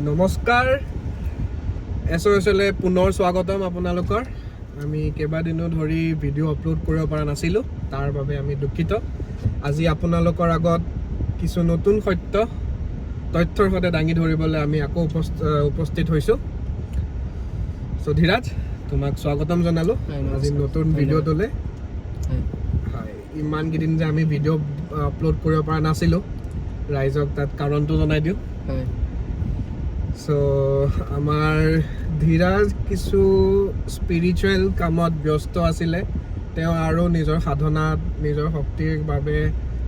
নমস্কাৰ এছএছএলে পুনৰ স্বাগতম আপোনালোকৰ আমি কেইবাদিনো ধৰি ভিডিঅ' আপলোড কৰিব পৰা নাছিলোঁ তাৰ বাবে আমি দুঃখিত আজি আপোনালোকৰ আগত কিছু নতুন তথ্যৰ সৈতে দাঙি ধৰিবলৈ আমি আকৌ উপস্থিত হৈছোঁ সো ধীৰাজ তোমাক স্বাগতম জনালোঁ আজি নতুন ভিডিঅ'টোলৈ হয় ইমান কেইদিন যে আমি ভিডিঅ' আপলোড কৰিব পৰা নাছিলোঁ ৰাইজক তাত কাৰণটো জনাই দিওঁ হয় সো আমাৰ ধীৰাজ কিছু স্পিৰিচুৱেল কামত ব্যস্ত আছিলে তেওঁ আৰু নিজৰ সাধনাত নিজৰ শক্তিৰ বাবে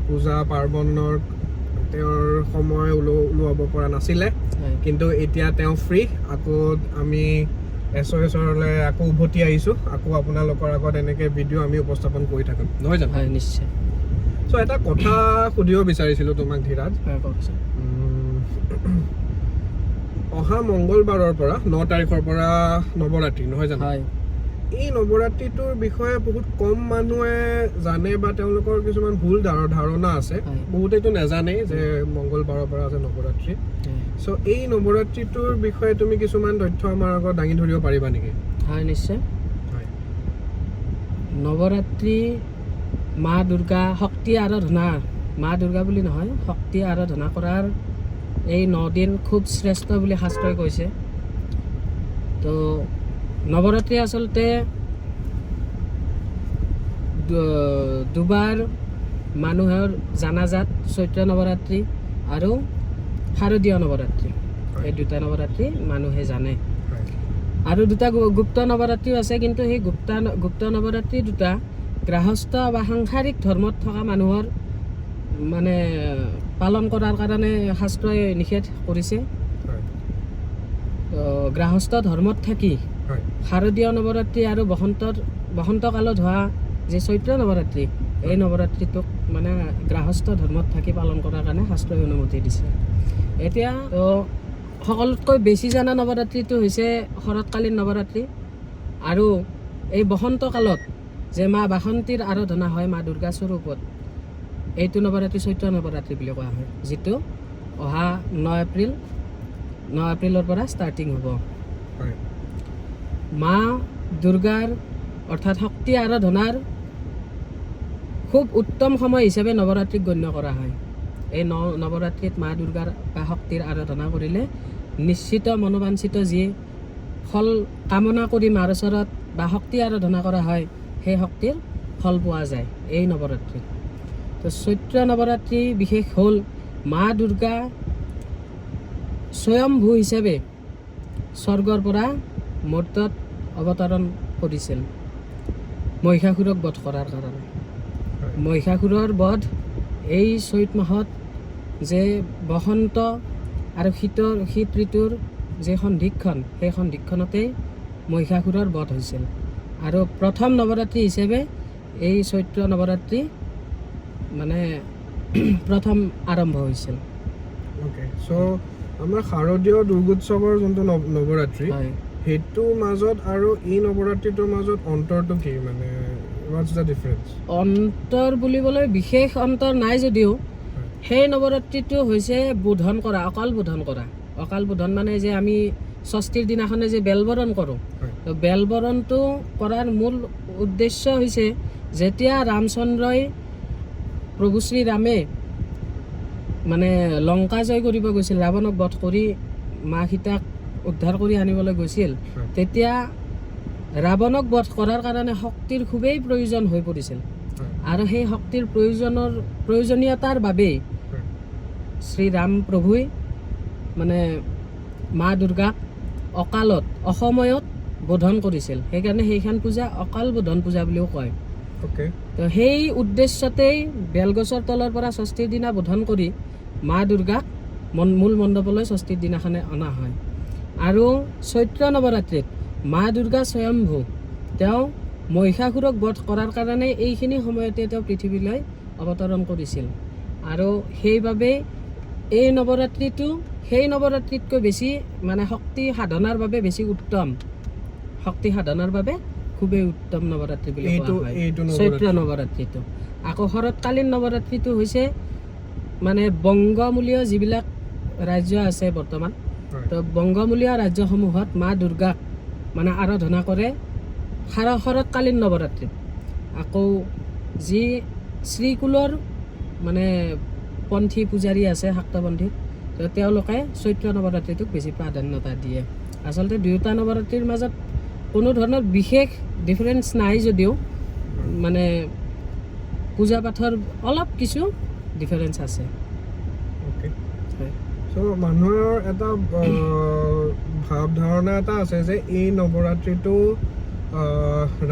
পূজা পাৰ্বণৰ তেওঁৰ সময় ওলাব পৰা নাছিলে কিন্তু এতিয়া তেওঁ ফ্ৰী আকৌ আমি এছএছলৈ আকৌ উভতি আহিছোঁ আকৌ আপোনালোকৰ আগত এনেকৈ ভিডিঅ' আমি উপস্থাপন কৰি থাকিম নহয় জানো হয় নিশ্চয় চ' এটা কথা সুধিব বিচাৰিছিলোঁ তোমাক ধীৰাজ অহা মংগলবাৰৰ পৰা 9 তাৰিখৰ পৰা নৱৰাত্ৰি নহয় জানো এই নৱৰাত্ৰিটোৰ বিষয়ে বহুত কম মানুহে জানে বা তেওঁলোকৰ কিছুমান ভুল ধাৰণা আছে বহুতেতো নাজানে যে মংগলবাৰৰ পৰা আছে নৱৰাত্ৰি চ' এই নৱৰাত্ৰিটোৰ বিষয়ে তুমি কিছুমান তথ্য আমাৰ আগত দাঙি ধৰিব পাৰিবা নেকি হয় নিশ্চয় নৱৰাত্ৰি মা দুৰ্গা শক্তি আৰাধনা মা দুৰ্গা বুলি নহয় শক্তি আৰাধনা কৰাৰ এই 9 দিন খুব শ্ৰেষ্ঠ বুলি শাস্ত্ৰই কৈছে তো নৱৰাত্ৰি আচলতে দুবাৰ মানুহৰ জানাজাত চৈত্ৰ নৱৰাত্ৰি আৰু শাৰদীয় নৱৰাত্ৰি এই দুটা নৱৰাত্ৰি মানুহে জানে আৰু দুটা গুপ্ত নৱৰাত্ৰিও আছে কিন্তু সেই গুপ্ত নৱৰাত্ৰি দুটা গৃহস্থ বা সাংসাৰিক ধৰ্মত থকা মানুহৰ মানে পালন কৰাৰ কাৰণে শাস্ত্ৰই নিষেধ কৰিছে গৃহস্থ ধৰ্মত থাকি শাৰদীয় নৱৰাত্ৰি আৰু বসন্তকালত হোৱা যে চৈত্ৰ নৱৰাত্ৰি এই নৱৰাত্ৰিটোক মানে গৃহস্থ ধৰ্মত থাকি পালন কৰাৰ কাৰণে শাস্ত্ৰই অনুমতি দিছে এতিয়া সকলোতকৈ বেছি জনা নৱৰাত্ৰিটো হৈছে শৰৎকালীন নৱৰাত্ৰি আৰু এই বসন্তকালত যে মা বাসন্তীৰ আৰাধনা হয় মা দুৰ্গা স্বৰূপত এইটো নৱৰাত্ৰি চৈত্ৰ নৱৰাত্ৰি বুলি কোৱা হয় যিটো অহা 9 এপ্ৰিলৰ পৰা ষ্টাৰ্টিং হ'ব মা দুৰ্গাৰ অৰ্থাৎ শক্তি আৰাধনাৰ খুব উত্তম সময় হিচাপে নৱৰাত্ৰিক গণ্য কৰা হয় এই নৱৰাত্ৰিত মা দুৰ্গাৰ বা শক্তিৰ আৰাধনা কৰিলে নিশ্চিত মনোবাঞ্ছিত যি ফল কামনা কৰি মাৰ ওচৰত বা শক্তি আৰাধনা কৰা হয় সেই শক্তিৰ ফল পোৱা যায় এই নৱৰাত্ৰিত তো চৈত্ৰ নৱৰাত্ৰি বিশেষ হ'ল মা দুৰ্গা স্বয়ম্ভূ হিচাপে স্বৰ্গৰ পৰা মৰ্ত্যত অৱতৰণ কৰিছিল মহিষাসুৰক বধ কৰাৰ কাৰণে মহিষাসুৰৰ বধ এই চৈত মাহত যে বসন্ত আৰু শীত ঋতুৰ যে সন্ধিক্ষণ সেই সন্ধিক্ষণতেই মহিষাসুৰৰ বধ হৈছিল আৰু প্ৰথম নৱৰাত্ৰি হিচাপে এই চৈত্ৰ নৱৰাত্ৰি মানে প্ৰথম আৰম্ভ হৈছিল ওকে চ' আমাৰ শাৰদীয় দুৰ্গোৎসৱৰ যোনটো নৱৰাত্ৰি সেইটোৰ মাজত আৰু এই নৱৰাত্ৰিটোৰ মাজত অন্তৰটো কি মানে হোৱাটছ দ্য ডিফাৰেঞ্চ অন্তৰ বুলিবলৈ বিশেষ অন্তৰ নাই যদিও সেই নৱৰাত্ৰিটো হৈছে বোধন কৰা অকাল বোধন মানে যে আমি ষষ্ঠীৰ দিনাখনে যে বেলবৰণ কৰোঁ তো বেলবৰণটো কৰাৰ মূল উদ্দেশ্য হৈছে যেতিয়া ৰামচন্দ্ৰই প্ৰভু শ্ৰীৰামে মানে লংকা জয় কৰিব গৈছিল ৰাৱণক বধ কৰি মা সীতাক উদ্ধাৰ কৰি আনিবলৈ গৈছিল তেতিয়া ৰাৱণক বধ কৰাৰ কাৰণে শক্তিৰ খুবেই প্ৰয়োজন হৈ পৰিছিল আৰু সেই শক্তিৰ প্ৰয়োজনীয়তাৰ বাবেই শ্ৰীৰাম প্ৰভুই মানে মা দুৰ্গাক অসময়ত বোধন কৰিছিল সেইকাৰণে সেইখন পূজা অকাল বোধন পূজা বুলিও কয় তো সেই উদ্দেশ্যতেই বেলগছৰ তলৰ পৰা ষষ্ঠীৰ দিনা বোধন কৰি মা দুৰ্গাক মূল মণ্ডপলৈ ষষ্ঠীৰ দিনাখনে অনা হয় আৰু চৈত্ৰ নৱৰাত্ৰিত মা দুৰ্গা স্বয়ম্ভূ তেওঁ মহিষাসুৰক বধ কৰাৰ কাৰণে এইখিনি সময়তে তেওঁ পৃথিৱীলৈ অৱতৰণ কৰিছিল আৰু সেইবাবে এই নৱৰাত্ৰিটো সেই নৱৰাত্ৰিতকৈ বেছি মানে শক্তি সাধনাৰ বাবে বেছি উত্তম শক্তি সাধনাৰ বাবে খুবেই উত্তম নৱৰাত্ৰি বুলি কোৱা হয় চৈত্ৰ নৱৰাত্ৰিটো আকৌ শৰৎকালীন নৱৰাত্ৰিটো হৈছে মানে বংগমূলীয় যিবিলাক ৰাজ্য আছে বৰ্তমান হয় তো বংগমূলীয় ৰাজ্যসমূহত মা দুৰ্গাক মানে আৰাধনা কৰে শৰৎকালীন নৱৰাত্ৰিত। আকৌ যি শ্ৰীকুলৰ মানে পন্থী পূজাৰী আছে শাক্তপন্থী, তো তেওঁলোকে চৈত্ৰ নৱৰাত্ৰিটোক বেছি প্ৰাধান্যতা দিয়ে। আচলতে দুয়োটা নৱৰাত্ৰিৰ মাজত কোনো ধৰণৰ বিশেষ ডিফাৰেঞ্চ নাই যদিও মানে পূজা পাঠৰ অলপ কিছু ডিফাৰেঞ্চ আছে। অ'কে হয় চ' মানুহৰ এটা ভাৱ ধাৰণা এটা আছে যে এই নৱৰাত্ৰিটো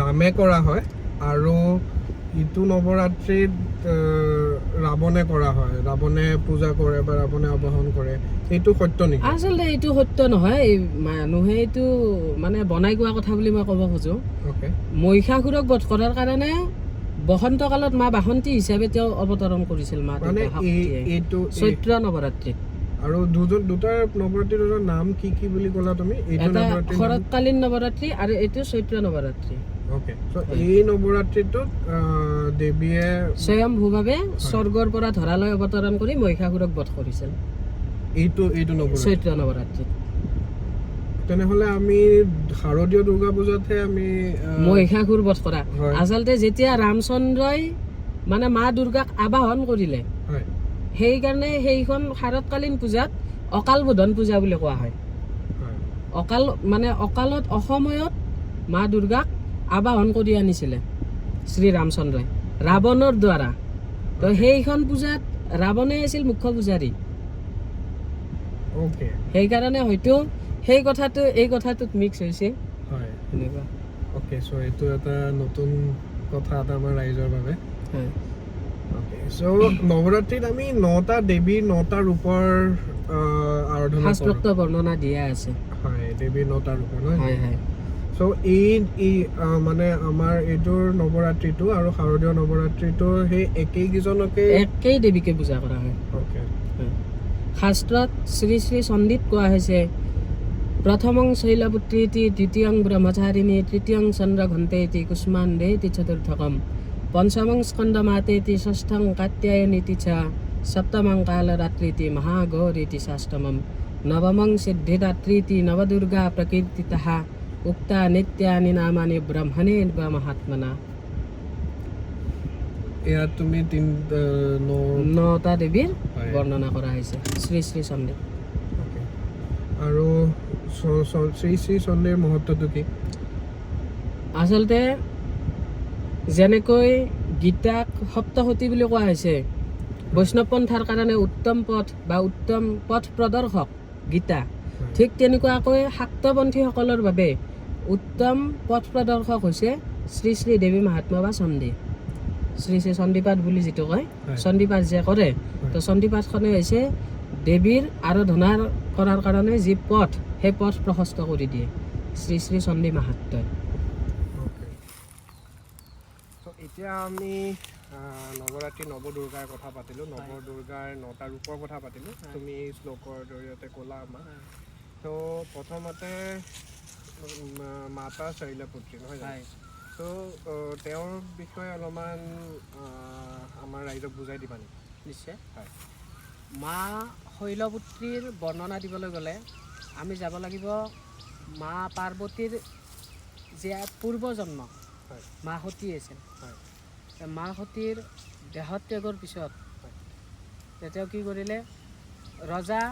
ৰামে কৰা হয় আৰু ইটো নৱৰাত্ৰিত ৰাৱণে কৰা হয়, ৰাৱণে পূজা কৰে বা ৰাৱণে আবাহন কৰে, এইটো সত্য নেকি? আচলতে এইটো সত্য নহয়। এই মানুহে এইটো মানে বনাই কোৱা কথা বুলি মই ক'ব খোজোঁ। অ'কে মহিষাসুৰক বধ কৰাৰ কাৰণে বসন্ত কালত মা বাসন্তী হিচাপে তেওঁ অৱতৰণ কৰিছিল মা মানে দুৰ্গা শক্তিয়ে এইটো চৈত্ৰ নৱৰাত্ৰিত। আৰু দুটাৰ নৱৰাত্ৰিৰ দুটাৰ নাম কি কি বুলি ক'লা তুমি? এইটো এটা নৱৰাত্ৰিৰ নাম শৰৎকালীন নৱৰাত্ৰি আৰু এইটো চৈত্ৰ নৱৰাত্ৰি। অ'কে চ' এই নৱৰাত্ৰিটোত দেৱীয়ে স্বয়ম্ভূভাৱে স্বৰ্গৰ পৰা ধৰালৈ অৱতৰণ কৰি মহিষাসুৰক বধ কৰিছিল এইটো নৱৰাত্ৰি। চৈত্ৰ নৱৰাত্ৰিত। তেনেহ'লে আমি শাৰদীয় দুৰ্গা পূজাতহে আমি মহিষাসুৰ বধ কৰা। হয়। আচলতে যেতিয়া ৰামচন্দ্ৰই মানে মা দুৰ্গাক আবাহন কৰিলে, হয় সেইকাৰণে সেইখন শাৰদকালীন পূজাত অকাল বোধন পূজা বুলি কোৱা হয়। হয় অকালত অসময়ত মা দুৰ্গাক আবাহন কৰি আনিছিলে শ্ৰী ৰামচন্দ্ৰই ৰাৱণৰ দ্বাৰা। তো সেইখন পূজাত ৰাৱণে আছিল মুখ্য পূজাৰী। অ'কে সেইকাৰণে হয়তো সেই কথাটো এই কথাটোত মিক্স হৈছে হয় এনেকুৱা। অ'কে চ' এইটো এটা নতুন কথা এটা আমাৰ ৰাইজৰ বাবে। হয় অ'কে চ' নৱৰাত্ৰিত আমি 9টা দেৱীৰ 9টা ৰূপৰ আৰাধনা কৰোঁ। শাস্ত্ৰোক্ত বৰ্ণনা দিয়া আছে। হয় দেৱীৰ 9টা ৰূপ নহয়? হয় হয় চ' এই মানে আমাৰ এইটোৰ নৱৰাত্ৰিটো আৰু শাৰদীয় নৱৰাত্ৰিটো সেই একেইকেইজনকে একেই দেৱীকে পূজা কৰা হয়। অ'কে শাস্ত্ৰত শ্ৰী শ্ৰী চন্দীত কোৱা হৈছে প্ৰথমং শৈলপুত্ৰীতি দ্বিতীয়ং ব্ৰহ্মচাৰিণী তৃতীয়ং চন্দ্ৰ ঘণ্টেতি কুষ্মাণ্ডেতি চতুৰ্থকম পঞ্চমং স্কন্দমাতেতি ষষ্ঠং কাত্যায়নীতি চ সপ্তমং কালৰাত্ৰিতি মহাগৌৰীতি ষষ্ঠমম নৱমং সিদ্ধিদাত্ৰীতি নৱদুৰ্গা প্ৰকীৰ্তিতঃ উক্তা নিত্যানি নামানি ব্ৰহ্মণে মহাত্মনা। ইয়াত তুমি 9টা দেৱীৰ হয়। বৰ্ণনা কৰা হৈছে শ্ৰী শ্ৰী চন্দী। অ'কে আৰু শ্ৰী শ্ৰী চণ্ডীৰ মহত্বটো কি? আচলতে যেনেকৈ গীতাক সপ্তসতী বুলি কোৱা হৈছে, বৈষ্ণৱ পন্থাৰ কাৰণে উত্তম পথ বা উত্তম পথ প্ৰদৰ্শক গীতা, ঠিক তেনেকুৱাকৈ শাক্তপন্থীসকলৰ বাবে উত্তম পথ প্ৰদৰ্শক হৈছে শ্ৰী শ্ৰী দেৱী মহাত্মা বা চণ্ডী। শ্ৰী শ্ৰী চণ্ডীপাঠ বুলি যিটো কয়, চণ্ডীপাঠ যে কৰে, তো চণ্ডীপাঠখনে হৈছে দেৱীৰ আৰাধনা কৰাৰ কাৰণে যি পথ, সেই পথ প্ৰশস্ত কৰি দিয়ে শ্ৰী শ্ৰী চণ্ডী মাহাত্ম্যই। এতিয়া আমি নৱৰাত্ৰি নৱদুৰ্গাৰ কথা পাতিলোঁ, নৱদুৰ্গাৰ 9টা ৰূপৰ কথা পাতিলোঁ। তুমি এই শ্লোকৰ জৰিয়তে ক'লা আমাক। তো প্ৰথমতে মাতা শৈলপুত্ৰী নহয় জানো? তো তেওঁৰ বিষয়ে অলপমান আমাৰ ৰাইজক বুজাই দিবা নেকি? নিশ্চয়। হয় মা শৈলপুত্ৰীৰ বৰ্ণনা দিবলৈ গ'লে আমি যাব লাগিব মা পাৰ্বতীৰ যে পূৰ্বজন্ম হয় মা সতী আছিল। হয় মা সতীৰ দেহত্যাগৰ পিছত তেওঁ কি কৰিলে, ৰজা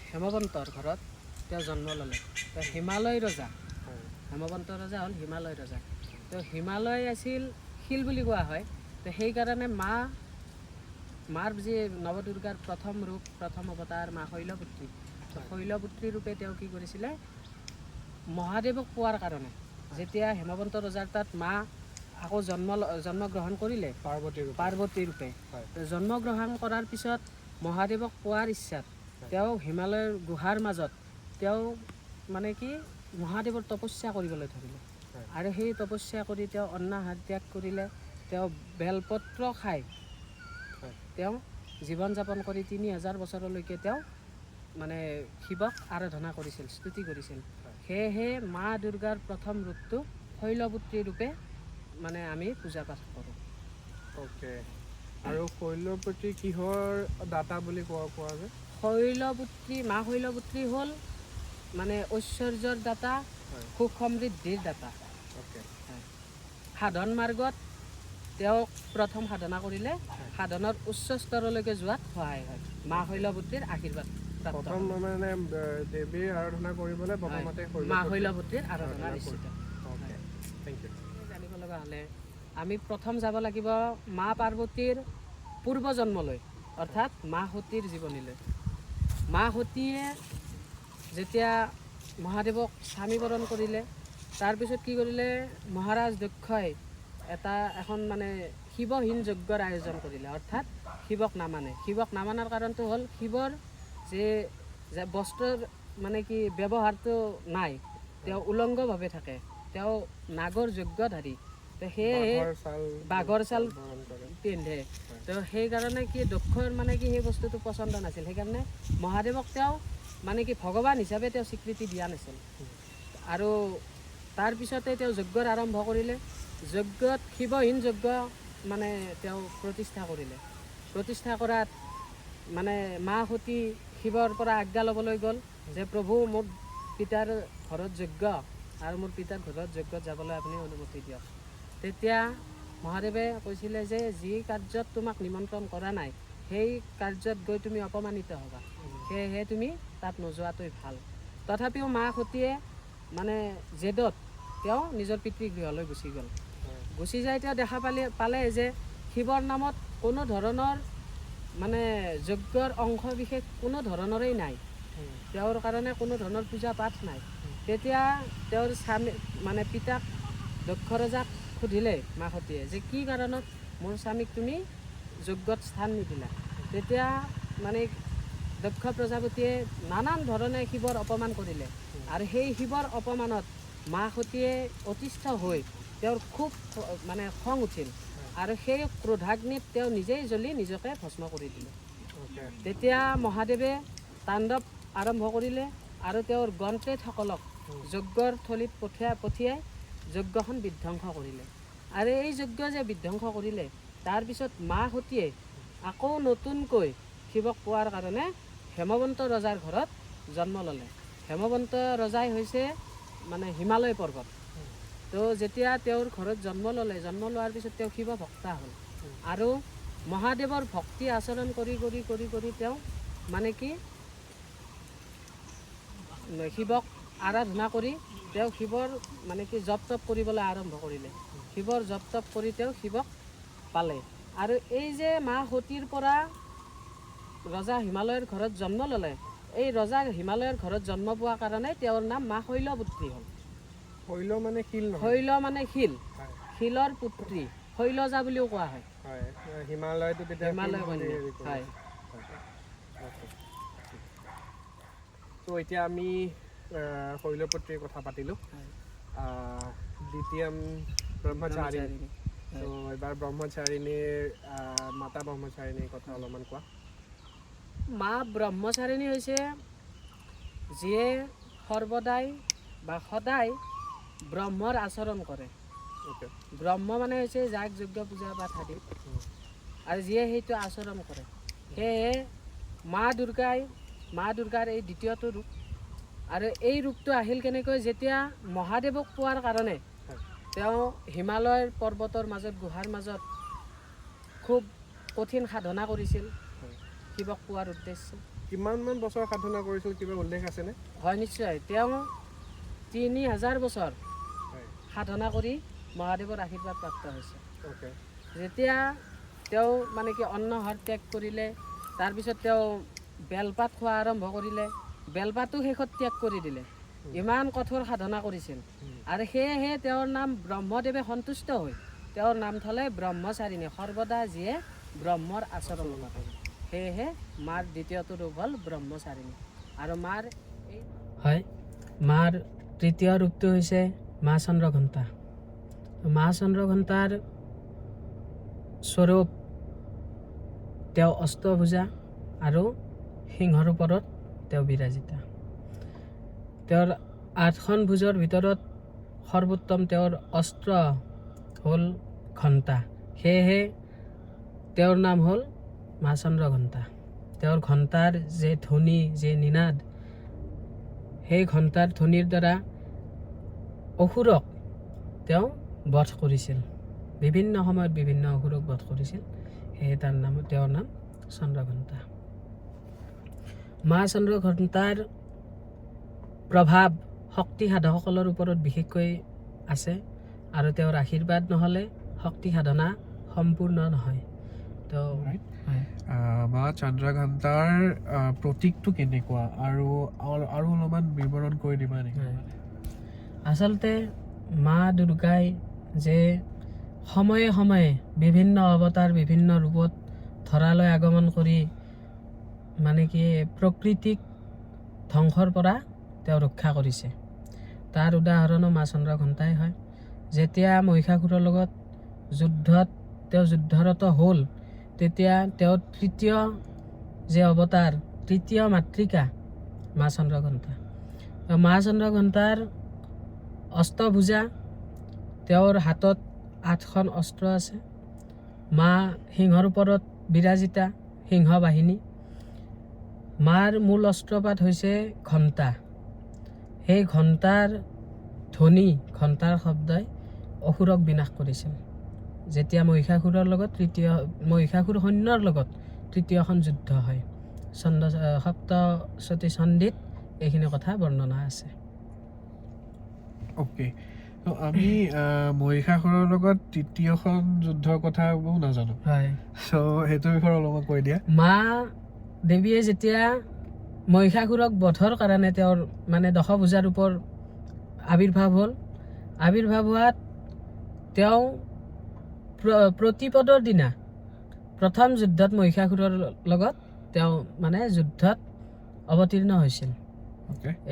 হেমৱন্তৰ ঘৰত তেওঁ জন্ম ল'লে। তো হিমালয় ৰজা, হয় হেমৱন্ত ৰজা হ'ল হিমালয় ৰজা। তো হিমালয় আছিল শিল বুলি কোৱা হয়। তো সেইকাৰণে মাৰ যি নৱদুৰ্গাৰ প্ৰথম ৰূপ, প্ৰথম অৱতাৰ মা শৈলপুত্ৰী। শৈলপুত্ৰী ৰূপে তেওঁ কি কৰিছিলে, মহাদেৱক পোৱাৰ কাৰণে যেতিয়া হেমৱন্ত ৰজাৰ তাত মা আকৌ জন্মগ্ৰহণ কৰিলে পাৰ্বতী ৰূপে, জন্মগ্ৰহণ কৰাৰ পিছত মহাদেৱক পোৱাৰ ইচ্ছাত তেওঁ হিমালয়ৰ গুহাৰ মাজত তেওঁ মানে কি মহাদেৱৰ তপস্যা কৰিবলৈ ধৰিলে। আৰু সেই তপস্যা কৰি তেওঁ অন্নাহাৰ ত্যাগ কৰিলে। তেওঁ বেলপত্ৰ খাই তেওঁ জীৱন যাপন কৰি 3000 বছৰলৈকে তেওঁ মানে শিৱক আৰাধনা কৰিছিল, স্তুতি কৰিছিল। সেয়েহে মা দুৰ্গাৰ প্ৰথম ৰূপটো শৈলপুত্ৰী ৰূপে মানে আমি পূজা পাঠ কৰোঁ। অ'কে আৰু শৈলপুত্ৰী কিহৰ দাতা বুলি কোৱা যায়? শৈলপুত্ৰী মা শৈলপুত্ৰী হ'ল মানে ঐশ্বৰ্যৰ দাতা, হয় সুখ সমৃদ্ধিৰ দাতা। অ'কে সাধন মাৰ্গত তেওঁক প্ৰথম সাধনা কৰিলে সাধনৰ উচ্চ স্তৰলৈকে যোৱাত সহায় হয়। মা শৈলপুত্ৰীৰ আশীৰ্বাদ প্ৰাপ্ত প্ৰথম হয়। মানে দেৱীৰ আৰাধনা কৰিবলৈ প্ৰথমতে মা শৈলপুত্ৰীৰ আৰাধনা নিশ্চিত। অ'কে থেংক ইউ জানিব লগা হ'লে আমি প্ৰথম যাব লাগিব মা পাৰ্বতীৰ পূৰ্বজন্মলৈ, অৰ্থাৎ মা সতীৰ জীৱনীলৈ। মা সতীয়ে যেতিয়া মহাদেৱক স্বামীবৰণ কৰিলে, তাৰপিছত কি কৰিলে, মহাৰাজ দক্ষই এখন মানে শিৱহীন যজ্ঞৰ আয়োজন কৰিলে, অৰ্থাৎ শিৱক নামানে। শিৱক নামানাৰ কাৰণটো হ'ল শিৱৰ যে বস্ত্ৰৰ মানে কি ব্যৱহাৰটো নাই, তেওঁ উলংগভাৱে থাকে, তেওঁ নাগৰ যজ্ঞধাৰী, তো সেয়েহে বাঘৰ ছাল পিন্ধে। তো সেইকাৰণে কি দক্ষৰ মানে কি সেই বস্তুটো পচন্দ নাছিল, সেইকাৰণে মহাদেৱক তেওঁ মানে কি ভগৱান হিচাপে তেওঁ স্বীকৃতি দিয়া নাছিল। আৰু তাৰপিছতে তেওঁ যজ্ঞৰ আৰম্ভ কৰিলে। যজ্ঞত শিৱহীন যজ্ঞ মানে তেওঁ প্ৰতিষ্ঠা কৰিলে। প্ৰতিষ্ঠা কৰাত মানে মা সতী শিৱৰ পৰা আজ্ঞা ল'বলৈ গ'ল যে প্ৰভু মোৰ পিতাৰ ঘৰত যজ্ঞ আৰু মোৰ পিতাৰ ঘৰত যজ্ঞত যাবলৈ আপুনি অনুমতি দিয়ক। তেতিয়া মহাদেৱে কৈছিলে যে যি কাৰ্যত তোমাক নিমন্ত্ৰণ কৰা নাই সেই কাৰ্যত গৈ তুমি অপমানিত হ'বা, সেয়েহে তুমি তাত নোযোৱাটোৱেই ভাল। তথাপিও মা সতীয়ে মানে জেদত তেওঁ নিজৰ পিতৃগৃহলৈ গুচি গ'ল। গুচি যাই তেওঁ দেখা পালে যে শিৱৰ নামত কোনো ধৰণৰ মানে যজ্ঞৰ অংশ বিশেষ কোনো ধৰণৰেই নাই, তেওঁৰ কাৰণে কোনো ধৰণৰ পূজা পাঠ নাই। তেতিয়া তেওঁৰ স্বামী মানে পিতাক দক্ষ ৰজাক সুধিলে মা সতীয়ে যে কি কাৰণত মোৰ স্বামীক তুমি যজ্ঞত স্থান নিদিলা। তেতিয়া মানে দক্ষ প্ৰজাপতিয়ে নানান ধৰণে শিৱৰ অপমান কৰিলে, আৰু সেই শিৱৰ অপমানত মা সতীয়ে অতিষ্ঠ হৈ তেওঁৰ খুব মানে খং উঠিল, আৰু সেই ক্ৰোধাগ্নিত তেওঁ নিজেই জ্বলি নিজকে ভস্ম কৰি দিলে। তেতিয়া মহাদেৱে তাণ্ডৱ আৰম্ভ কৰিলে আৰু তেওঁৰ গণতেজসকলক যজ্ঞৰ থলীত পঠিয়াই যজ্ঞখন বিধ্বংস কৰিলে। আৰু এই যজ্ঞ যে বিধ্বংস কৰিলে, তাৰপিছত মা সতীয়ে আকৌ নতুনকৈ শিৱক পোৱাৰ কাৰণে হেমৱন্ত ৰজাৰ ঘৰত জন্ম ল'লে। হেমৱন্ত ৰজাই হৈছে মানে হিমালয় পৰ্বত। তো যেতিয়া তেওঁৰ ঘৰত জন্ম ল'লে, জন্ম লোৱাৰ পিছত তেওঁ শিৱ ভক্তা হ'ল, আৰু মহাদেৱৰ ভক্তি আচৰণ কৰি কৰি কৰি কৰি তেওঁ মানে কি শিৱক আৰাধনা কৰি তেওঁ শিৱৰ মানে কি জপ তপ কৰিবলৈ আৰম্ভ কৰিলে। শিৱৰ জপ তপ কৰি তেওঁ শিৱক পালে। আৰু এই যে মা সতীৰ পৰা ৰজা হিমালয়ৰ ঘৰত জন্ম ল'লে, এই ৰজা হিমালয়ৰ ঘৰত জন্ম পোৱাৰ কাৰণে তেওঁৰ নাম মা শৈলপুত্ৰী হ'ল। শৈল মানে শিল নহয়, শৈল মানে শিল, শিলৰ পুত্ৰী, শৈলজা বুলিও কোৱা হয়। হিমালয়টো হিমালয় হয়। তো এতিয়া আমি শৈলপুত্ৰীৰ কথা পাতিলোঁ। দ্বিতীয়ম ব্ৰহ্মচাৰিণী। তো এবাৰ ব্ৰহ্মচাৰিণীৰ মাতা ব্ৰহ্মচাৰিণীৰ কথা অলপমান কোৱা। মা ব্ৰহ্মচাৰিণী হৈছে যিয়ে সৰ্বদাই বা সদায় ব্ৰহ্মৰ আচৰণ কৰে। ব্ৰহ্ম মানে হৈছে যাগ যজ্ঞ পূজা পাঠ আদি, আৰু যিয়ে সেইটো আচৰণ কৰে। সেয়েহে মা দুৰ্গাৰ এই দ্বিতীয়টো ৰূপ। আৰু এই ৰূপটো আহিল কেনেকৈ, যেতিয়া মহাদেৱক পোৱাৰ কাৰণে তেওঁ হিমালয়ৰ পৰ্বতৰ মাজত গুহাৰ মাজত খুব কঠিন সাধনা কৰিছিল শিৱক পোৱাৰ উদ্দেশ্যে। কিমানমান বছৰ সাধনা কৰিছিল, কিবা উল্লেখ আছেনে? হয়, নিশ্চয়। তেওঁ 3000 বছৰ সাধনা কৰি মহাদেৱৰ আশীৰ্বাদ প্ৰাপ্ত হৈছে। যেতিয়া তেওঁ মানে কি অন্নহাৰ ত্যাগ কৰিলে, তাৰপিছত তেওঁ বেলপাত খোৱা আৰম্ভ কৰিলে, বেলপাতো শেষত ত্যাগ কৰি দিলে। ইমান কঠোৰ সাধনা কৰিছিল, আৰু সেয়েহে তেওঁৰ নাম ব্ৰহ্মদেৱে সন্তুষ্ট হৈ তেওঁৰ নাম থলে ব্ৰহ্মচাৰিণী, সৰ্বদা যিয়ে ব্ৰহ্মৰ আচৰণ কৰে। সেয়েহে মাৰ দ্বিতীয়টো ৰূপ হ'ল ব্ৰহ্মচাৰিণী। আৰু মাৰ তৃতীয় ৰূপটো হৈছে মা চন্দ্ৰঘণ্টা। মা চন্দ্ৰঘণ্টাৰ স্বৰূপ তেওঁ অষ্টভুজা আৰু সিংহৰ ওপৰত তেওঁ বিৰাজিতা। তেওঁৰ 8খন ভুজৰ ভিতৰত সৰ্বোত্তম তেওঁৰ অস্ত্ৰ হ'ল ঘণ্টা, সেয়েহে তেওঁৰ নাম হ'ল মা চন্দ্ৰঘণ্টা। তেওঁৰ ঘণ্টাৰ যে ধ্বনি যে নিনাদ সেই ঘণ্টাৰ ধ্বনিৰ দ্বাৰা অসুৰক তেওঁ বধ কৰিছিল বিভিন্ন সময়ত বিভিন্ন অসুৰক বধ কৰিছিল সেয়ে তেওঁৰ নাম চন্দ্ৰঘণ্টা মা চন্দ্ৰঘণ্টাৰ প্ৰভাৱ শক্তি সাধকসকলৰ ওপৰত বিশেষকৈ আছে আৰু তেওঁৰ আশীৰ্বাদ নহ'লে শক্তি সাধনা সম্পূৰ্ণ নহয় তো মা চন্দ্ৰঘণ্টাৰ প্ৰতীকটো কেনেকুৱা আৰু অলপমান বিৱৰণ কৰি দিবা নেকি আচলতে মা দুৰ্গাই যে সময়ে সময়ে বিভিন্ন অৱতাৰ বিভিন্ন ৰূপত ধৰালৈ আগমন কৰি মানে কি প্ৰকৃতিক ধ্বংসৰ পৰা তেওঁ ৰক্ষা কৰিছে তাৰ উদাহৰণো মা চন্দ্ৰঘণ্টাই হয় যেতিয়া মহিষাসুৰৰ লগত তেওঁ যুদ্ধৰত হ'ল তেতিয়া তেওঁ তৃতীয় যে অৱতাৰ তৃতীয় মাতৃকা মা চন্দ্ৰঘণ্টা মা চন্দ্ৰঘণ্টাৰ অষ্টভুজা তেওঁৰ হাতত 8খন অস্ত্ৰ আছে মা সিংহৰ ওপৰত বিৰাজিতা সিংহ বাহিনী মাৰ মূল অস্ত্ৰপাত হৈছে ঘণ্টা সেই ঘণ্টাৰ ধ্বনি ঘণ্টাৰ শব্দই অসুৰক বিনাশ কৰিছিল যেতিয়া মহিষাসুৰৰ লগত মহিষাসুৰ সৈন্যৰ লগত তৃতীয়খন যুদ্ধ হয় সপ্তশতী চণ্ডীত এইখিনি কথা বৰ্ণনা আছে অ'কে তো আমি মহিষাসুৰৰ লগত তৃতীয়খন যুদ্ধৰ কথা নাজানো হয় চ' সেইটো বিষয়ে অলপমান কৈ দিয়া মা দেৱীয়ে যেতিয়া মহিষাসুৰক বধৰ কাৰণে তেওঁৰ মানে দশভুজা ৰূপৰ আবিৰ্ভাৱ হ'ল আবিৰ্ভাৱ হোৱাত তেওঁ প্ৰতিপদৰ দিনা প্ৰথম যুদ্ধত মহিষাসুৰৰ লগত তেওঁ মানে যুদ্ধত অৱতীৰ্ণ হৈছিল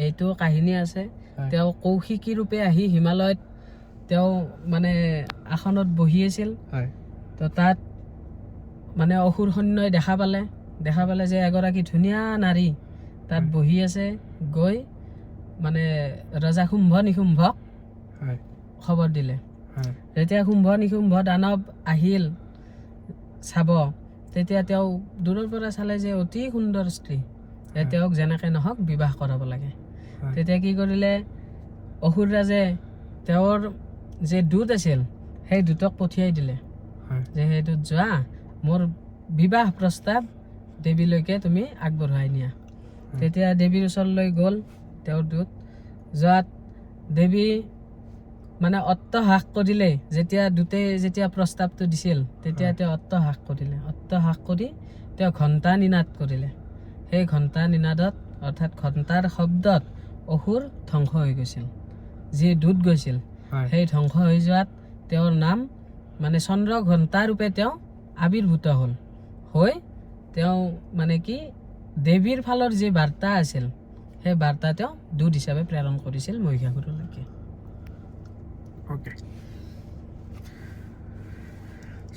এইটো কাহিনী আছে তেওঁ কৌশিকী ৰূপে আহি হিমালয়ত তেওঁ মানে আসনত বহি আছিল তো তাত মানে অসুৰ সৈন্যই দেখা পালে যে এগৰাকী ধুনীয়া নাৰী তাত বহি আছে গৈ মানে ৰজা শুম্ভ নিশুম্ভক খবৰ দিলে যেতিয়া শুম্ভ নিশুম্ভ দানৱ আহিল চাব তেতিয়া তেওঁ দূৰৰ পৰা চালে যে অতি সুন্দৰ স্ত্ৰী তেওঁক যেনেকৈ নহওক বিবাহ কৰাব লাগে তেতিয়া কি কৰিলে অসুৰ ৰাজে তেওঁৰ যে দূত আছিল সেই দূতক পঠিয়াই দিলে যে সেইটোত যোৱা মোৰ বিবাহ প্ৰস্তাৱ দেৱীলৈকে তুমি আগবঢ়াই নিয়া তেতিয়া দেৱীৰ ওচৰলৈ গ'ল তেওঁৰ দূত যোৱাত দেৱী মানে অট্টহাস কৰিলে যেতিয়া প্ৰস্তাৱটো দিছিল তেতিয়া তেওঁ অট্টহাস কৰি তেওঁ ঘণ্টা নিনাদ কৰিলে সেই ঘণ্টা নিনাদত অৰ্থাৎ ঘণ্টাৰ শব্দত অসুৰ ধ্বংস হৈ গৈছিল যি দূত গৈছিল সেই ধ্বংস হৈ যোৱাত তেওঁৰ নাম মানে চন্দ্ৰঘণ্টা ৰূপে তেওঁ আবিৰ্ভূত হৈ তেওঁ মানে কি দেৱীৰ ফালৰ যি বাৰ্তা আছিল সেই বাৰ্তা তেওঁ দূত হিচাপে প্ৰেৰণ কৰিছিল মহিষাসুৰলৈকে অ'কে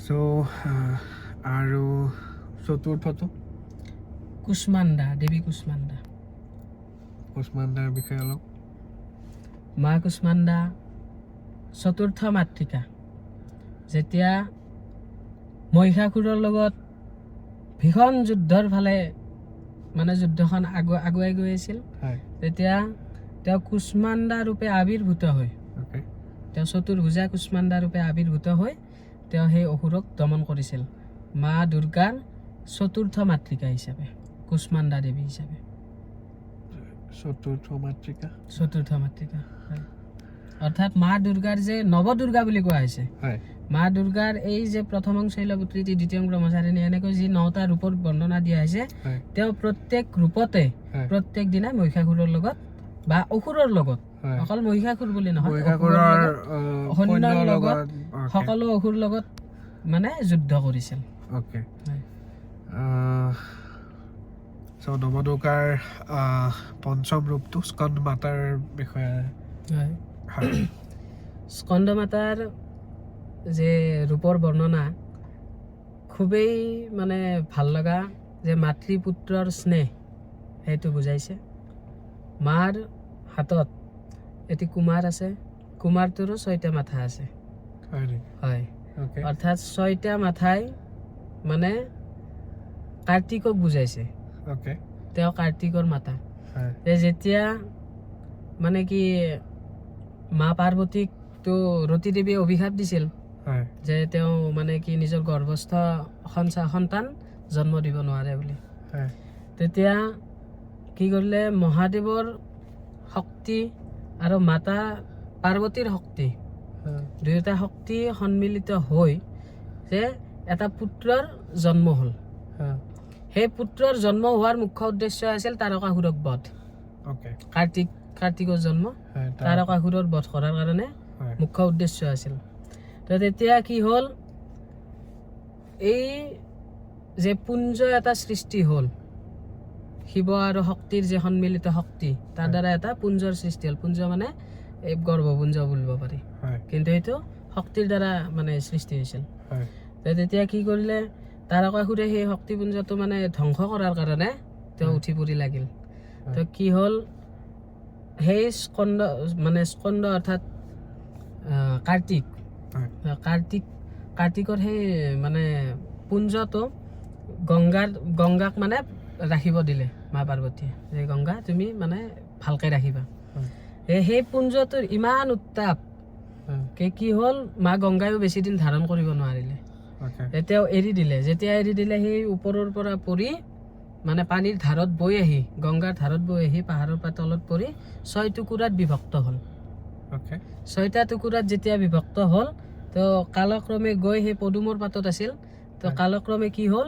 চ' আৰু চতুৰ্থটো কুষ্মাণ্ডা দেৱী কুষ্মাণ্ডাৰ বিষয়ে অলপ মা কুষ্মাণ্ডা চতুৰ্থ মাতৃকা যেতিয়া মহিষাসুৰৰ লগত ভীষণ যুদ্ধৰ ফালে মানে যুদ্ধখন আগুৱাই গৈ আছিল তেতিয়া তেওঁ কুষ্মাণ্ডা ৰূপে আবিৰ্ভূত হৈ তেওঁ চতুৰ্ভুজা কুষ্মাণ্ডা ৰূপে আবিৰ্ভূত হৈ তেওঁ সেই অসুৰক দমন কৰিছিল মা দুৰ্গাৰ চতুৰ্থ মাতৃকা হিচাপে কুষ্মাণ্ডা দেৱী হিচাপে চতুৰ্থ মাতৃকা অৰ্থাৎ মা দুৰ্গাৰ যে নৱদুৰ্গা বুলি কোৱা হৈছে মা দুৰ্গাৰ এই যে প্ৰথমং শৈলপুত্ৰী দ্বিতীয়ং ব্ৰহ্মচাৰিণী এনেকৈ যি 9টা ৰূপৰ বৰ্ণনা দিয়া হৈছে তেওঁ প্ৰত্যেক ৰূপতে প্ৰত্যেক দিনাই মহিষাসুৰৰ লগত বা অসুৰৰ লগত অকল মহিষাসুৰ বুলি নহয় সৈন্যৰ লগত সকলো অসুৰ লগত মানে যুদ্ধ কৰিছিল নৱদুৰ্গাৰ পঞ্চম ৰূপটো স্কন্দ মাতাৰ বিষয়ে স্কন্দ মাতাৰ যে ৰূপৰ বৰ্ণনা খুবেই মানে ভাল লগা যে মাতৃ পুত্ৰৰ স্নেহ সেইটো বুজাইছে মাৰ হাতত এটি কুমাৰ আছে কুমাৰটোৰো 6টা মাথা আছে হয় অৰ্থাৎ 6টা মাথাই মানে কাৰ্তিকক বুজাইছে ওকে তেওঁ কাৰ্তিকৰ মাতা হয় যেতিয়া মানে কি মা পাৰ্বতীক তো ৰতী দেৱীয়ে অভিশাপ দিছিল হয় যে তেওঁ মানে কি নিজৰ গৰ্ভস্থ সন্তান জন্ম দিব নোৱাৰে বুলি হয় তেতিয়া কি কৰিলে মহাদেৱৰ শক্তি আৰু মাতা পাৰ্বতীৰ শক্তি দুয়োটা শক্তি সন্মিলিত হৈ যে এটা পুত্ৰৰ জন্ম হ'ল সেই পুত্ৰৰ জন্ম হোৱাৰ মুখ্য উদ্দেশ্য আছিল তাৰকাসুৰক বধ ওকে কাৰ্তিকৰ জন্ম তাৰকাসুৰৰ বধ কৰাৰ কাৰণে মুখ্য উদ্দেশ্য আছিল তো তেতিয়া কি হ'ল এই যে পুঞ্জ এটা সৃষ্টি হ'ল শিৱ আৰু শক্তিৰ যে সন্মিলিত শক্তি তাৰ দ্বাৰা এটা পুঞ্জৰ সৃষ্টি হ'ল পুঞ্জ মানে এই গৰ্ভপুঞ্জ বুলিব পাৰি কিন্তু এইটো শক্তিৰ দ্বাৰা মানে সৃষ্টি হৈছিল তো তেতিয়া কি কৰিলে তাৰকাসুৰে সেই শক্তিপুঞ্জটো মানে ধ্বংস কৰাৰ কাৰণে তেওঁ উঠি পৰি লাগিল তো কি হ'ল সেই স্কন্দ অৰ্থাৎ কাৰ্তিকৰ সেই মানে পুঞ্জটো গংগাক মানে ৰাখিব দিলে মা পাৰ্বতীয়ে যে গংগা তুমি মানে ভালকৈ ৰাখিবা সেই পুঞ্জটোৰ ইমান উত্তাপ কি হ'ল মা গংগায়ো বেছি দিন ধাৰণ কৰিব নোৱাৰিলে তেওঁ এৰি দিলে যেতিয়া এৰি দিলে সেই ওপৰৰ পৰা পৰি মানে পানীৰ ধাৰত বৈ আহি গংগাৰ ধাৰত বৈ আহি পাহাৰৰ পৰা তলত পৰি 6 টুকুৰাত বিভক্ত হ'ল 6টা টুকুৰাত যেতিয়া বিভক্ত হ'ল তো কালক্ৰমে গৈ সেই পদুমৰ পাতত আছিল তো কালক্ৰমে কি হ'ল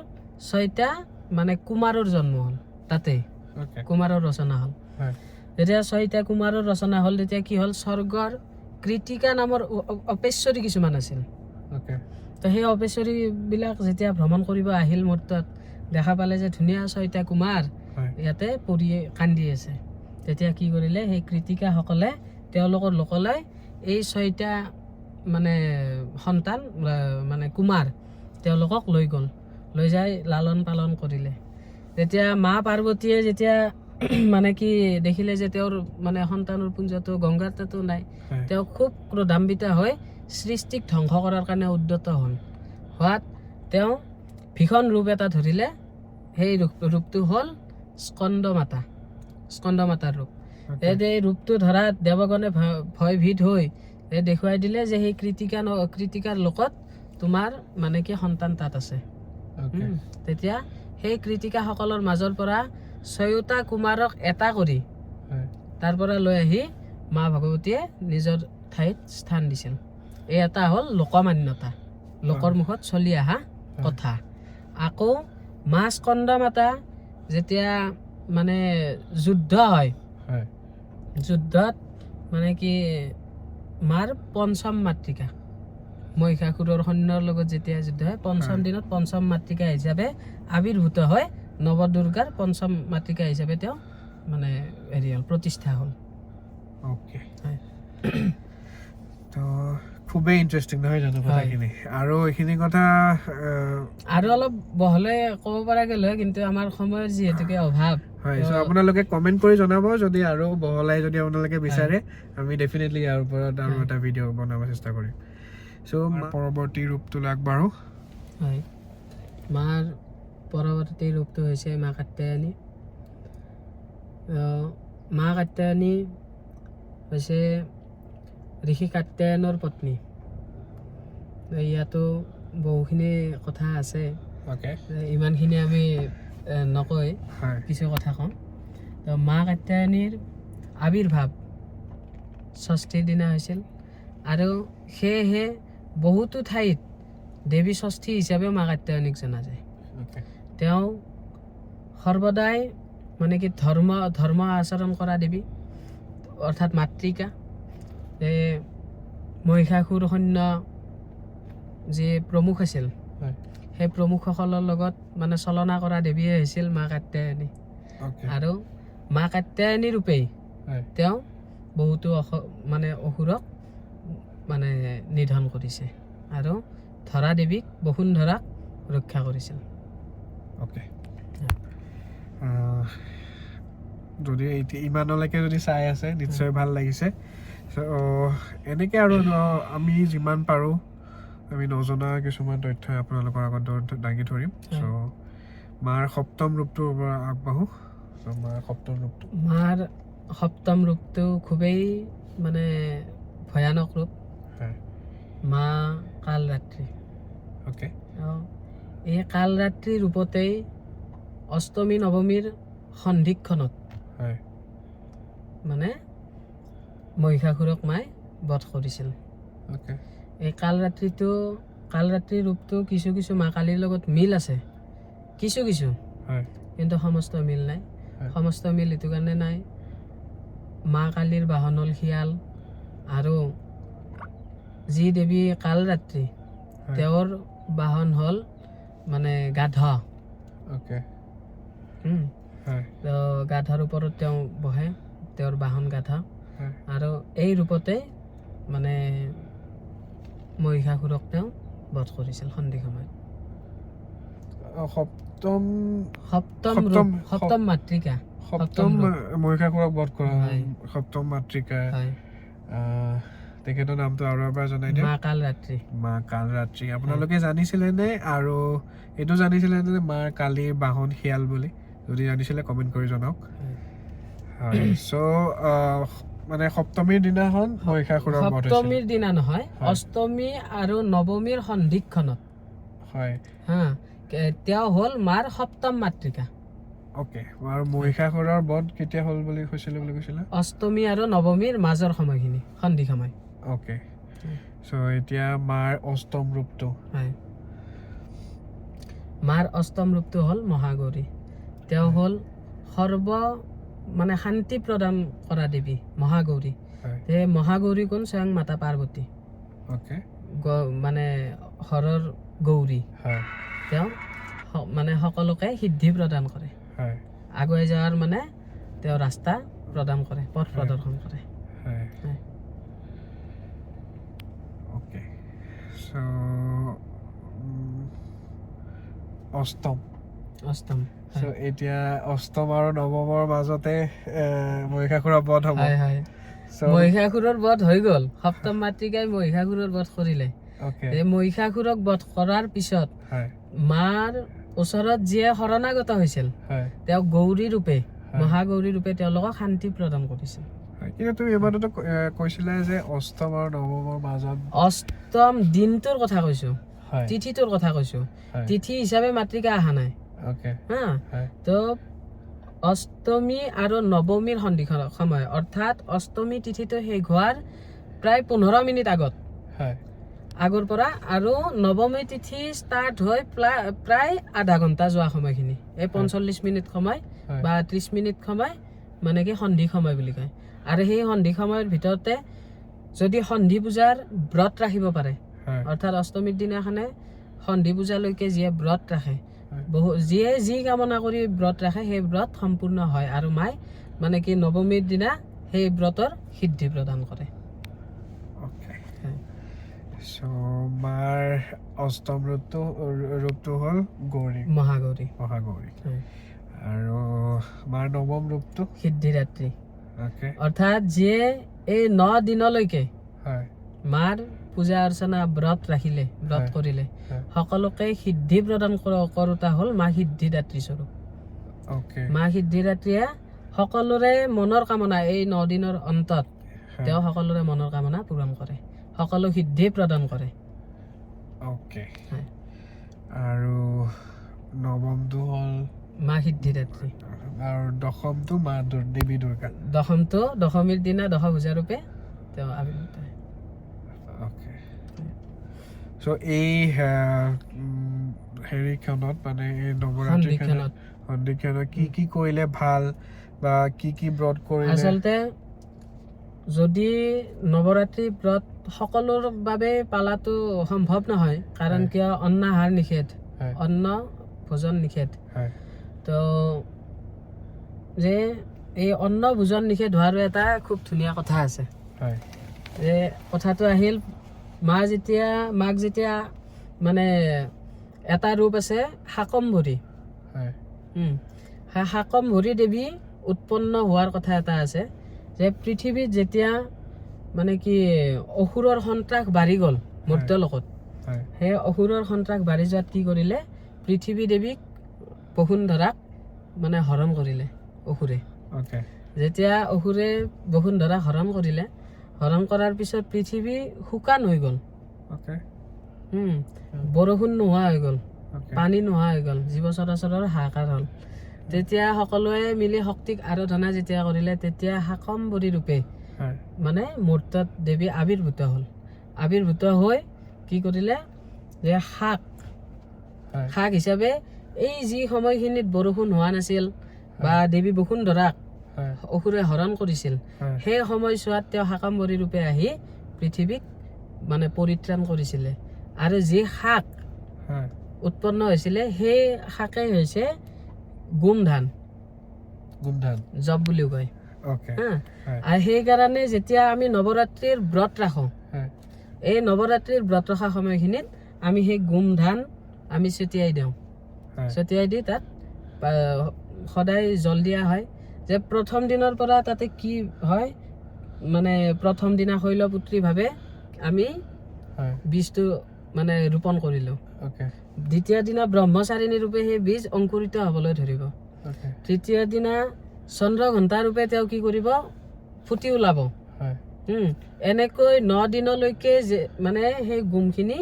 6টা মানে কুমাৰৰ জন্ম হ'ল তাতে কুমাৰৰ ৰচনা হ'ল যেতিয়া 6টা কুমাৰৰ ৰচনা হ'ল তেতিয়া কি হ'ল স্বৰ্গৰ কৃতিকা নামৰ অপেশ্বৰী কিছুমান আছিল তো সেই অপেশ্বৰীবিলাক যেতিয়া ভ্ৰমণ কৰিব আহিল মোৰ তাত দেখা পালে যে ধুনীয়া 6টা কুমাৰ ইয়াতে পৰি কান্দি আছে তেতিয়া কি কৰিলে সেই কৃতিকাসকলে তেওঁলোকৰ লোকলৈ এই 6টা মানে সন্তান মানে কুমাৰ তেওঁলোকক লৈ গ'ল লৈ যাই লালন পালন কৰিলে তেতিয়া মা পাৰ্বতীয়ে যেতিয়া মানে কি দেখিলে যে তেওঁৰ মানে সন্তানৰ পুঞ্জটো গংগাৰ তাতো নাই তেওঁ খুব ক্ৰোধান্বিত হৈ সৃষ্টিক ধ্বংস কৰাৰ কাৰণে উদ্যত হ'ল হোৱাত তেওঁ ভীষণ ৰূপ এটা ধৰিলে সেই ৰূপটো হ'ল স্কন্দ মাতাৰ ৰূপ এই ৰূপটো ধৰাত দেৱগণে ভয়ভীত হৈ দেখুৱাই দিলে যে সেই কৃতিকাৰ লোকত তোমাৰ মানে কি সন্তান তাত আছে তেতিয়া সেই কৃতিকাসকলৰ মাজৰ পৰা 6টা কুমাৰক এটা কৰি তাৰ পৰা লৈ আহি মা ভগৱতীয়ে নিজৰ ঠাইত স্থান দিছিল এই এটা হ'ল লোকমান্যতা লোকৰ মুখত চলি অহা কথা আকৌ মা স্কন্দ মাতা যেতিয়া মানে যুদ্ধ হয় যুদ্ধত মানে কি মাৰ পঞ্চম মাতৃকা মহিষাসুৰৰ সৈন্যৰ লগত যেতিয়া যুদ্ধ হয় পঞ্চম দিনত পঞ্চম মাতৃকা হিচাপে আবিৰ্ভূত হয় নৱদুৰ্গাৰ পঞ্চম মাতৃকা হিচাপে তেওঁ মানে হেৰি হ'ল প্ৰতিষ্ঠা হ'ল তো খুবেই ইণ্টাৰেষ্টিং নহয় জানো কথাখিনি আৰু এইখিনি কথা আৰু অলপ বহলে ক'ব পৰা গ'ল হয় কিন্তু আমাৰ সময়ৰ যিহেতুকে অভাৱ হয় সো আপোনালোকে কমেন্ট কৰি জনাব যদি আৰু বহলাই যদি আপোনালোকে বিচাৰে আমি ডেফিনেটলি ইয়াৰ ওপৰত আৰু এটা ভিডিঅ' বনাব চেষ্টা কৰিম সো পৰৱৰ্তী ৰূপটোলৈ আগবাঢ়ো হয় মাৰ পৰৱৰ্তী ৰূপটো হৈছে মা কাত্যায়নী মা কাত্যায়নী হৈছে ঋষি কাত্যায়নৰ পত্নী ইয়াতো বহুখিনি কথা আছে ইমানখিনি আমি নকৈ কিছু কথা ক'ম তো মা কাত্যায়নীৰ আবিৰ্ভাৱ ষষ্ঠীৰ দিনা হৈছিল আৰু সেয়েহে বহুতো ঠাইত দেৱী ষষ্ঠী হিচাপে মা কাত্যায়নীক জনা যায় তেওঁ সৰ্বদাই মানে কি ধৰ্ম আচৰণ কৰা দেৱী অৰ্থাৎ মাতৃকা মহিষাসুৰ সৈন্য যি প্ৰমুখ আছিল সেই প্ৰমুখসকলৰ লগত মানে চলনা কৰা দেৱীয়ে হৈছিল মা কাত্যায়নী আৰু মা কাত্যায়নী ৰূপেই তেওঁ বহুতো মানে অসুৰক মানে নিধন কৰিছে আৰু ধৰা দেৱীক বসুন্ধৰাক ৰক্ষা কৰিছিল যদি ইমানলৈকে যদি চাই আছে নিশ্চয় ভাল লাগিছে এনেকৈ আৰু আমি যিমান পাৰোঁ আমি নজনা কিছুমান তথ্য আপোনালোকৰ আগত দাঙি ধৰিম চ' মাৰ সপ্তম ৰূপটোৰ পৰা আগবাঢ়ো মাৰ সপ্তম ৰূপটো মাৰ সপ্তম ৰূপটো খুবেই মানে ভয়ানক ৰূপ হয় মা কালৰাত্ৰি ওকে এই কালৰাত্ৰি ৰূপতেই অষ্টমী নৱমীৰ সন্ধিক্ষণত হয় মানে মহিষাসুৰক মাই বধ কৰিছিল ওকে এই কালৰাত্ৰিৰ ৰূপটো কিছু কিছু মা কালীৰ লগত মিল আছে কিছু হয় কিন্তু সমস্ত মিল নাই হয়। সমস্ত মিল এইটো কাৰণে নাই মা কালীৰ বাহন হ'ল শিয়াল আৰু যি দেৱী কালৰাত্ৰি হয়। তেওঁৰ বাহন হ'ল মানে গাধ ওকে হুম। হয় তো গাধাৰ ওপৰত তেওঁ বহে তেওঁৰ বাহন গাধা হয় আৰু এই ৰূপতে মানে মহিষাসুৰক তেওঁ বধ কৰিছিল সন্ধি সময়ত সপ্তম সপ্তম মাতৃকা সপ্তম মহিষাসুৰক বধ কৰা হয়। সপ্তম মাতৃকা হয় তেখেতৰ নামটো আৰু এবাৰ জনাই দিয়ক মা কালৰাত্ৰি মা কালৰাত্ৰি আপোনালোকে জানিছিলে নে আৰু এইটো জানিছিলে নে মাৰ কালীৰ বাহন শিয়াল বুলি যদি জানিছিলে কমেণ্ট কৰি জনাওক হয় চ' মানে সপ্তমীৰ দিনাখন মহিষাসুৰৰ বধ হৈছিল সপ্তমীৰ দিনা নহয় হয়। অষ্টমী আৰু নৱমীৰ সন্ধিক্ষণত হয় হা তেওঁ হ'ল মাৰ সপ্তম মাতৃকা অ'কে আৰু মহিষাসুৰৰ বধ কেতিয়া হ'ল বুলি কৈছিলে অষ্টমী আৰু নৱমীৰ মাজৰ সময়খিনি সন্ধি সময় অ'কে চ' এতিয়া মাৰ অষ্টম ৰূপটো হয় মাৰ অষ্টম ৰূপটো হ'ল মহাগৌৰী তেওঁ হ'ল মানে শান্তি প্ৰদান কৰা দেৱী মহাগৌৰী হয় সেই মহাগৌৰী কোন স্বয়ং মাতা পাৰ্বতী অ'কে মানে হৰৰ গৌৰী হয় তেওঁ মানে সকলোকে সিদ্ধি প্ৰদান কৰে হয় আগুৱাই যোৱাৰ মানে তেওঁ ৰাস্তা প্ৰদান কৰে পথ প্ৰদৰ্শন কৰে হয় হয়। অ'কে চ' অষ্টম অষ্টম চ' এতিয়া অষ্টম আৰু নৱমৰ মাজতে মহিষাসুৰৰ বধ হ'ব হয় হয় চ' মহিষাসুৰৰ বধ হৈ গ'ল সপ্তম মাতৃকাই মহিষাসুৰৰ বধ কৰিলে অ'কে এই মহিষাসুৰক বধ কৰাৰ পিছত হয় মাৰ ওচৰত যিয়ে শৰণাগত হৈছিল হয় তেওঁ গৌৰী ৰূপে হয়। মহাগৌৰী ৰূপে তেওঁলোকক শান্তি প্ৰদান কৰিছিল হয় কিন্তু তুমি এইমাত্ৰতো কৈছিলা যে অষ্টম আৰু নৱমৰ মাজত অষ্টম দিনটোৰ কথা কৈছো হয় তিথিটোৰ কথা কৈছো হয় তিথি হিচাপে মাতৃকা অহা নাই অ'কে হা হয় তো অষ্টমী আৰু নৱমীৰ সন্ধিক্ষণ সময় অৰ্থাৎ অষ্টমী তিথিটো শেষ হোৱাৰ প্ৰায় 15 মিনিট হয় আগৰ পৰা আৰু নৱমী তিথি ষ্টাৰ্ট হৈ প্ৰায় আধা ঘণ্টা যোৱা সময়খিনি এই 45 মিনিট সময় হয় বা 30 মিনিট সময় মানে কি সন্ধি সময় বুলি কয় আৰু সেই সন্ধি সময়ৰ ভিতৰতে যদি সন্ধি পূজাৰ ব্ৰত ৰাখিব পাৰে হয় অৰ্থাৎ অষ্টমীৰ দিনাখনে সন্ধি পূজালৈকে যিয়ে ব্ৰত ৰাখে হয় যিয়ে যি কামনা কৰি ব্ৰত ৰাখে সেই ব্ৰত সম্পূৰ্ণ হয় আৰু মাই মানে কি নৱমীৰ দিনা সেই ব্ৰতৰ সিদ্ধি প্ৰদান কৰে অ'কে হয়। চ' মাৰ অষ্টম ৰূপটো হ'ল গৌৰী মহাগৌৰী মহাগৌৰী হয়। আৰু মাৰ নৱম ৰূপটো সিদ্ধিদাত্ৰী অ'কে অৰ্থাৎ যিয়ে এই 9 দিনলৈকে হয় মাৰ পূজা অৰ্চনা ব্ৰত ৰাখিলে ব্ৰত হয়। কৰিলে হয়। সকলোকে সিদ্ধি প্ৰদান কৰোতা হ'ল মা সিদ্ধিদাত্ৰী স্বৰূপ অ'কে মা সিদ্ধিদাত্ৰীয়ে সকলোৰে মনৰ কামনা এই 9 দিনৰ অন্তত তেওঁ সকলোৰে মনৰ কামনা পূৰণ কৰে সকলো সিদ্ধি প্ৰদান কৰে অ'কে হয়। আৰু নৱমটো হ'ল মা সিদ্ধিদাত্ৰী আৰু দশমটো মা দেৱী দুৰ্গা দশমটো দশমীৰ দিনা দশভূজা ৰূপে তেওঁ আৱিৰ্ভূত হয় অ'কে চ' এই হেৰিখনত মানে এই নৱৰাত্ৰিখনত সন্ধিক্ষণত কি কৰিলে ভাল বা কি ব্ৰত কৰিলে আচলতে যদি নৱৰাত্ৰি ব্ৰত সকলোৰ বাবে পালাটো সম্ভৱ নহয় কাৰণ হয়। কিয় অন্নাহাৰ নিষেধ হয় অন্ন ভোজন নিষেধ হয় তো যে এই অন্ন ভোজন নিষেধ হোৱাৰো এটা খুব ধুনীয়া কথা আছে হয় যে কথাটো আহিল মাক যেতিয়া মানে এটা ৰূপ আছে শাকম্ভৰী হয় শাকম্ভৰী দেৱী উৎপন্ন হোৱাৰ কথা এটা আছে যে পৃথিৱীত যেতিয়া মানে কি অসুৰৰ সন্ত্ৰাস বাঢ়ি গ'ল মৰ্ত্যলোকত হয় সেই অসুৰৰ সন্ত্ৰাস বাঢ়ি যোৱাত কি কৰিলে পৃথিৱী দেৱীক বসুন্ধৰাক মানে হৰণ কৰিলে অসুৰে। ওকে যেতিয়া অসুৰে বসুন্ধৰাক হৰণ কৰিলে, হৰণ কৰাৰ পিছত পৃথিৱী শুকান হৈ গ'ল, ওকে বৰষুণ নোহোৱা হৈ গ'ল, ওকে পানী নোহোৱা হৈ গ'ল, জীৱ চৰাচৰৰ হাহাকাৰ হ'ল। তেতিয়া সকলোৱে মিলি শক্তিক আৰাধনা যেতিয়া কৰিলে, তেতিয়া শাকম্ভৰী ৰূপে হয় মানে মূৰ্তত দেৱী আৱিৰ্ভূত হ'ল। আৱিৰ্ভূত হৈ কি কৰিলে যে শাক হয় শাক হিচাপে এই যি সময়খিনিত বৰষুণ হোৱা নাছিল বা দেৱী বসুন্ধৰাক হয় অসুৰে হৰণ কৰিছিল, হয় সেই সময়ছোৱাত তেওঁ শাকম্ভৰী ৰূপে আহি পৃথিৱীক মানে পৰিত্ৰাণ কৰিছিলে। আৰু যি শাক হয় উৎপন্ন হৈছিলে, সেই শাকেই হৈছে গোমধান, গোমধান জব বুলিও কয়। ওকে হা হয় আৰু সেইকাৰণে যেতিয়া আমি নৱৰাত্ৰিৰ ব্ৰত ৰাখোঁ, হয় এই নৱৰাত্ৰিৰ ব্ৰত ৰখা সময়খিনিত আমি সেই গোমধান আমি ছটিয়াই দিওঁ। হয় ছটিয়াই দি তাত সদায় জল দিয়া হয়। যে প্ৰথম দিনৰ পৰা তাতে কি হয়, মানে প্ৰথম দিনা শৈলপুত্ৰীভাৱে আমি হয় বীজটো মানে ৰোপণ কৰিলোঁ। ওকে দ্বিতীয় দিনা ব্ৰহ্মচাৰিণী ৰূপে সেই বীজ অংকুৰিত হ'বলৈ ধৰিব। ওকে তৃতীয় দিনা চন্দ্ৰঘণ্টা ৰূপে তেওঁ কি কৰিব, ফুটি ওলাব। হয় এনেকৈ 9 দিনলৈকে যে মানে সেই গুমখিনি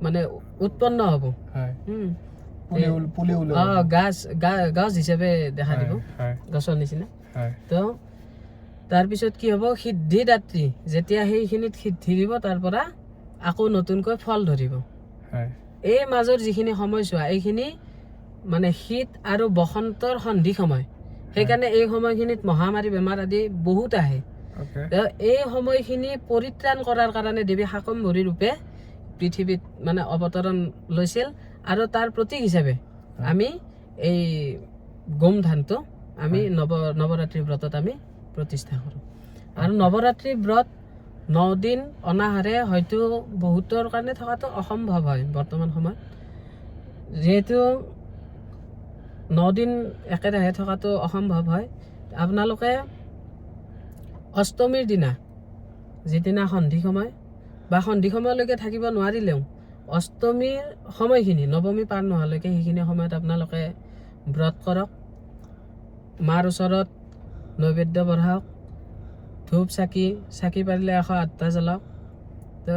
মানে উৎপন্ন হ'ব। হয় উম, পুলি ওলাব গাছ হিচাপে দেখা দিব, হয় গছৰ নিচিনা। হয় তো তাৰপিছত কি হ'ব, সিদ্ধিদাত্ৰী যেতিয়া সেইখিনিত সিদ্ধি দিব, তাৰ পৰা আকৌ নতুনকৈ ফল ধৰিব। হয় এই মাজৰ যিখিনি সময়ছোৱা, এইখিনি মানে শীত আৰু বসন্তৰ সন্ধি সময়। সেইকাৰণে এই সময়খিনিত মহামাৰী বেমাৰ আদি বহুত আহে। ওকে এই সময়খিনি পৰিত্ৰাণ কৰাৰ কাৰণে দেৱী শাকম্ভৰী ৰূপে পৃথিৱীত মানে অৱতৰণ লৈছিল। আৰু তাৰ প্ৰতীক হিচাপে আমি এই গোমধানটো আমি নৱৰাত্ৰি ব্ৰতত আমি প্ৰতিষ্ঠা কৰোঁ। আৰু নৱৰাত্ৰি ব্ৰত 9 দিন অনাহাৰে হয়তো বহুতৰ কাৰণে থকাটো অসম্ভৱ হয় বৰ্তমান সময়ত। যিহেতু 9 দিন একেৰাহে থকাটো অসম্ভৱ হয়, আপোনালোকে অষ্টমীৰ দিনা, যিদিনা সন্ধি সময় বা সন্ধি সময়লৈকে থাকিব নোৱাৰিলেও, অষ্টমীৰ সময়খিনি নৱমী পাৰ নোহোৱালৈকে সেইখিনি সময়ত আপোনালোকে ব্ৰত কৰক, মাৰ ওচৰত নৈবেদ্য বঢ়াওক, ধূপ চাকি পাৰিলে 108টা জ্বলাওক। তো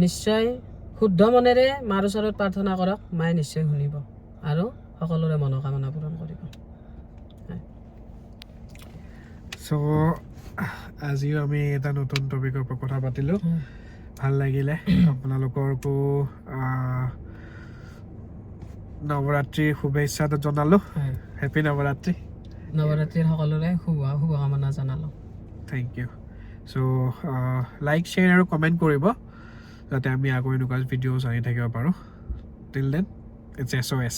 নিশ্চয় শুদ্ধ মনেৰে মাৰ ওচৰত প্ৰাৰ্থনা কৰক, মায়ে নিশ্চয় শুনিব আৰু সকলোৰে মনোকামনা পূৰণ কৰিব। চ' আজিও আমি এটা নতুন টপিকৰ ওপৰত কথা পাতিলোঁ, ভাল লাগিলে। আপোনালোককো নৱৰাত্ৰিৰ শুভেচ্ছাটো জনালোঁ। হেপী নৱৰাত্ৰি। নৱৰাত্ৰিৰ সকলোৰে শুভকামনা জনালোঁ। Thank you. So' like, share আৰু কমেণ্ট কৰিব, যাতে আমি আকৌ এনেকুৱা ভিডিঅ'জ আনি থাকিব পাৰোঁ। Till then, it's SOS।